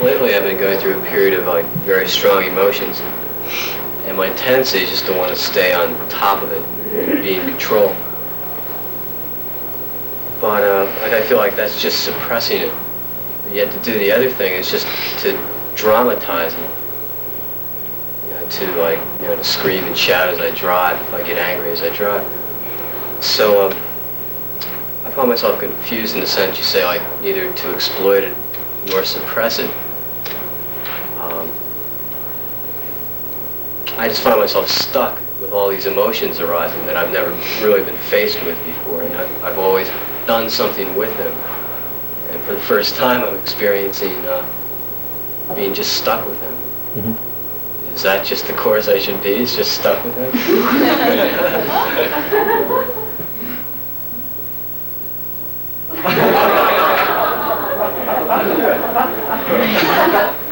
Lately I've been going through a period of very strong emotions, and my tendency is just to want to stay on top of it, be in control. But I feel like that's just suppressing it. But yet to do the other thing is just to dramatize it. To scream and shout as I drive, if I get angry as I drive. So I find myself confused in the sense you say, neither to exploit it nor suppress it. I just find myself stuck with all these emotions arising that I've never really been faced with before. And I've always done something with them. And for the first time I'm experiencing being just stuck with them. Mm-hmm. Is that just the course I should be? Is just stuck with him?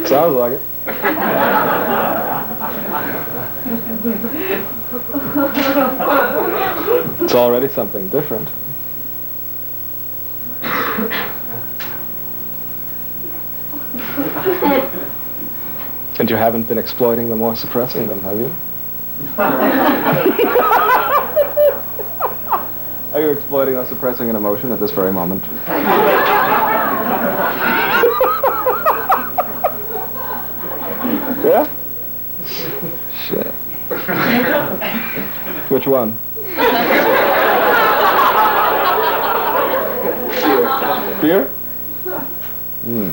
Sounds like it. It's already something different. And you haven't been exploiting them or suppressing them, have you? Are you exploiting or suppressing an emotion at this very moment? Yeah? Shit. Which one? Fear? Hmm.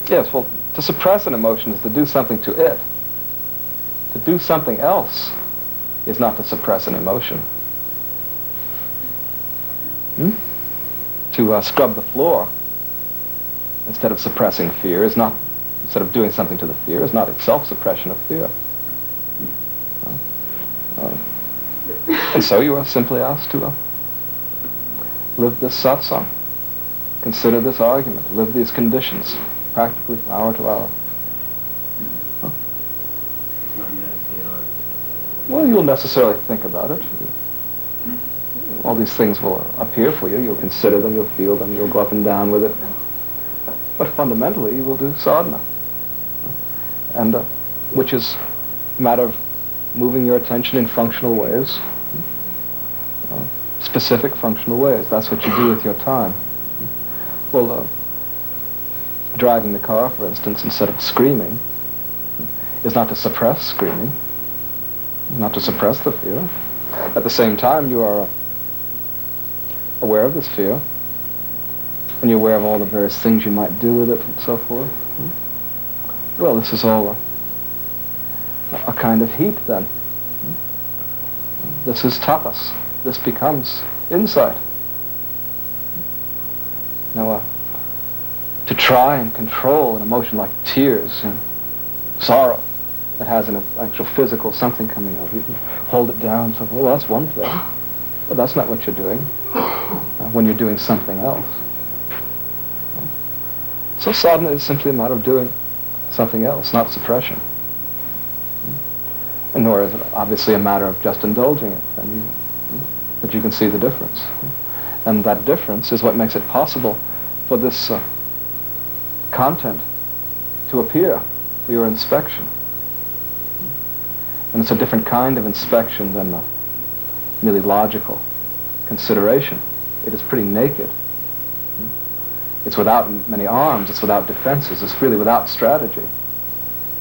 Yes, well, to suppress an emotion is to do something to it. To do something else is not to suppress an emotion. To scrub the floor instead of suppressing fear is not, instead of doing something to the fear, is not itself suppression of fear. And so you are simply asked to live this satsang, consider this argument, live these conditions, practically from hour to hour. Well, you'll necessarily think about it. All these things will appear for you. You'll consider them, you'll feel them, you'll go up and down with it. But fundamentally, you will do sadhana, and which is a matter of moving your attention in functional ways, specific functional ways. That's what you do with your time. Well, driving the car, for instance, instead of screaming, is not to suppress screaming, not to suppress the fear. At the same time, you are aware of this fear, and you're aware of all the various things you might do with it and so forth. Well, this is all a kind of heat then. This is tapas. This becomes insight. Now, to try and control an emotion like tears and sorrow that has an actual physical something coming up, you can hold it down and so forth. Well, that's one thing, but that's not what you're doing when you're doing something else. So sadhana is simply a matter of doing something else, not suppression. And nor is it obviously a matter of just indulging it. But you can see the difference. And that difference is what makes it possible for this content to appear for your inspection. And it's a different kind of inspection than merely logical consideration. It is pretty naked. It's without many arms, it's without defenses, it's really without strategy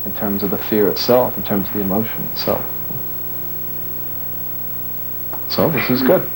in terms of the fear itself, in terms of the emotion itself. So this is good.